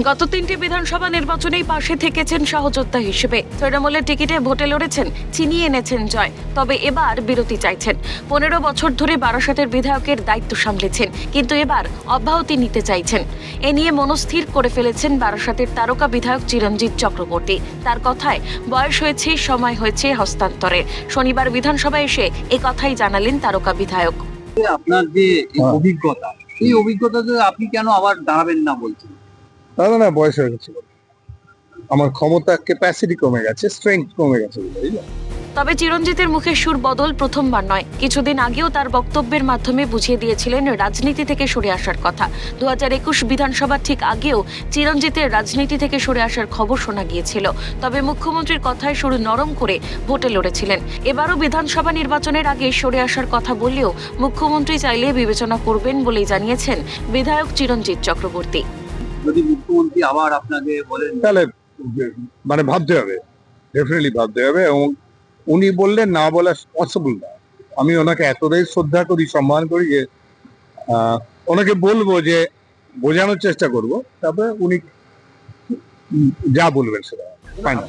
গত 3টি বিধানসভা নির্বাচনেই পাশে থেকেছেন সহযোদ্ধা হিসেবে। তৃণমূলের টিকিটে ভোটে লড়েছেন, ছিনিয়ে এনেছেন জয়। তবে এবার বিরতি চাইছেন। 15 বছর ধরে বারাসাতের বিধায়কের দায়িত্ব সামলেছেন, কিন্তু এবার অব্যাহতি নিতে চাইছেন। এ নিয়ে মনস্থির করে ফেলেছেন বারাসাতের তারকা বিধায়ক চিরঞ্জিত চক্রবর্তী। তার কথায় বয়স হয়েছে, সময় হয়েছে হস্তান্তরের। শনিবার বিধানসভায় এসে এ কথাই জানালেন তারকা বিধায়ক। আপনার যে অভিজ্ঞতা, এই অভিজ্ঞতাতে আপনি কেন আবার দাঁড়াবেন না বলছেন? না, বয়স হয়ে গেছে, আমার ক্ষমতা ক্যাপাসিটি কমে গেছে, স্ট্রেংথ কমে গেছে। তবে চিরঞ্জিতের মুখে সুর বদল প্রথমবার নয়। কিছুদিন আগেও তার বক্তব্যের মাধ্যমে বুঝিয়ে দিয়েছিলেন রাজনীতি থেকে সরে আসার কথা। 2021 বিধানসভা ঠিক আগেও চিরঞ্জিতের রাজনীতি থেকে সরে আসার খবর শোনা গিয়েছিল। তবে মুখ্যমন্ত্রীর কথায় সুর নরম করে ভোটে লড়েছিলেন। এবারও বিধানসভা নির্বাচনের আগে সরে আসার কথা বললেও মুখ্যমন্ত্রী চাইলে বিবেচনা করবেন বলেই জানিয়েছেন বিধায়ক চিরঞ্জিত চক্রবর্তী। যদি মুখ্যমন্ত্রী আবার আপনাকে বলেন তাহলে মানে ভাবতে হবে, ডেফিনেটলি ভাবতে হবে। এবং উনি বললেন না বলা পসিবল না। আমি ওনাকে এতটাই শ্রদ্ধা করি, সম্মান করি যে ওনাকে বলবো, যে বোঝানোর চেষ্টা করব, তারপরে উনি যা বলবেন সেটা ফাইনাল।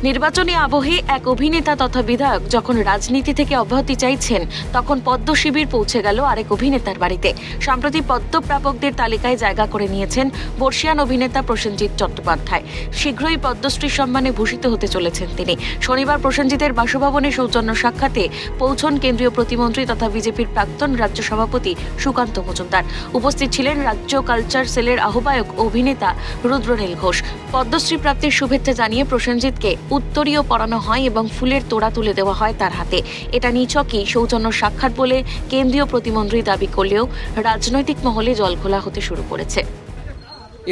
নির্বাচনী আবহে এক অভিনেতা তথা বিধায়ক যখন রাজনীতি থেকে অব্যাহতি চাইছেন, তখন পদ্ম শিবির পৌঁছে গেল আরেক অভিনেতার বাড়িতে। সম্প্রতি পদ্ম প্রাপকদের তালিকায় জায়গা করে নিয়েছেন বর্ষিয়ান অভিনেতা প্রসেনজিৎ চট্টোপাধ্যায়। শীঘ্রই পদ্মশ্রী সম্মানে ভূষিত হতে চলেছেন তিনি। শনিবার প্রসেনজিতের বাসভবনে সৌজন্য সাক্ষাতে পৌঁছন কেন্দ্রীয় প্রতিমন্ত্রী তথা বিজেপির প্রাক্তন রাজ্য সভাপতি সুকান্ত মজুমদার। উপস্থিত ছিলেন রাজ্য কালচার সেলের আহ্বায়ক অভিনেতা রুদ্রনীল ঘোষ। পদ্মশ্রী প্রাপ্তির শুভেচ্ছা জানিয়ে প্রসেনজিৎকে উত্তরীয় পরানো হয় এবং ফুলের তোড়া তুলে দেওয়া হয় তার হাতে। এটা নিছকই সৌজন্য সাক্ষাৎ বলে কেন্দ্রীয় প্রতিমন্ত্রী দাবি করলেও রাজনৈতিক মহলে জলঘোলা হতে শুরু করেছে।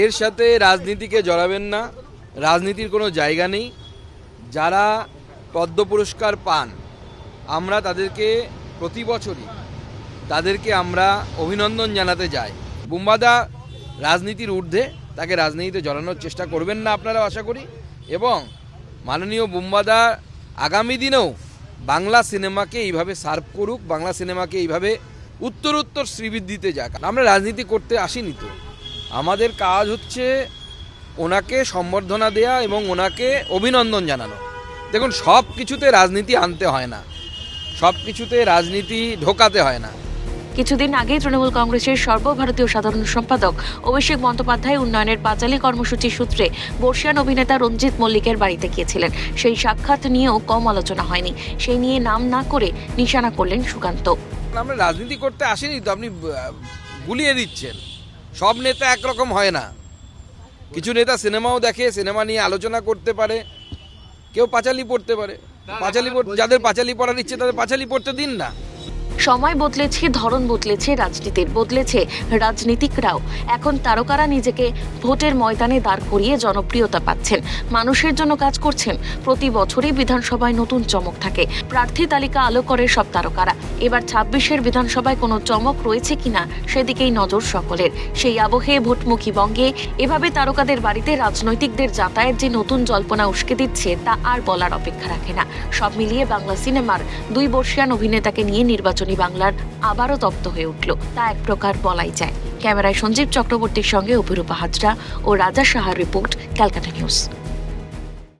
এর সাথে রাজনীতিকে জড়াবেন না, রাজনীতির কোনো জায়গা নেই। যারা পদ্ম পুরস্কার পান, আমরা তাদেরকে প্রতি বছরই তাদেরকে আমরা অভিনন্দন জানাতে যাই। বুম্বাদা রাজনীতির ঊর্ধ্বে, তাকে রাজনীতিতে জড়ানোর চেষ্টা করবেন না আপনারা, আশা করি। এবং মাননীয় বুম্বাদা আগামী দিনেও বাংলা সিনেমাকে এইভাবে সার্ভ করুক, বাংলা সিনেমাকে এইভাবে উত্তরোত্তর শ্রীবৃদ্ধিতে যাক। আমরা রাজনীতি করতে আসিনি তো, আমাদের কাজ হচ্ছে ওনাকে সম্বর্ধনা দেয়া এবং ওনাকে অভিনন্দন জানানো। দেখুন, সব কিছুতে রাজনীতি আনতে হয় না, সব কিছুতে রাজনীতি ঢোকাতে হয় না। কিছুদিন আগে তৃণমূল কংগ্রেসের সর্বভারতীয় সাধারণ সম্পাদক অভিষেক বন্দ্যোপাধ্যায় উন্নয়নের পাঁচালী কর্মসূচি সূত্রে বর্ষিয়ান অভিনেতা রঞ্জিত মল্লিকের বাড়িতে গিয়েছিলেন। সেই সাক্ষাৎ নিয়েও কম আলোচনা হয়নি। সেই নিয়ে নাম না করে নিশানা করলেন সুকান্ত। আমরা রাজনীতি করতে আসিনি তো, আপনি গুলিয়ে দিচ্ছেন। সব নেতা একরকম হয় না। কিছু নেতা সিনেমাও দেখে, সিনেমা নিয়ে আলোচনা করতে পারে, কেউ পাঁচালী পড়তে পারে। যাদের পাঁচালী পড়ার ইচ্ছে তাদের পাঁচালী পড়তে দিন না। সময় বদলেছে, ধরন বদলেছে, রাজনীতির বদলেছে রাজনীতিকরাও। এখন তারকারা নিজেকে ভোটের ময়দানে দাঁড় করিয়ে জনপ্রিয়তা পাচ্ছেন, মানুষের জন্য কাজ করছেন। প্রতি বছরই বিধানসভায় নতুন চমক থাকে। প্রার্থী তালিকা আলো করে সব তারকারা। এবার 26-এর বিধানসভায় কোনো চমক রয়েছে কিনা সেদিকেই নজর সকলের। সেই আবহে ভোটমুখী বঙ্গে এভাবে তারকাদের বাড়িতে রাজনৈতিকদের যাতায়াত যে নতুন জল্পনা উস্কে দিচ্ছে, তা আর বলার অপেক্ষা রাখে না। সব মিলিয়ে বাংলা সিনেমার 2 বর্ষিয়ান অভিনেতাকে নিয়ে নির্বাচনী বাংলার আবারও তপ্ত হয়ে উঠল, তা এক প্রকার বলাই যায়। ক্যামেরায় সঞ্জীব চক্রবর্তীর সঙ্গে অভিরূপা হাজরা ও রাজা সাহার রিপোর্ট, ক্যালকাটা নিউজ।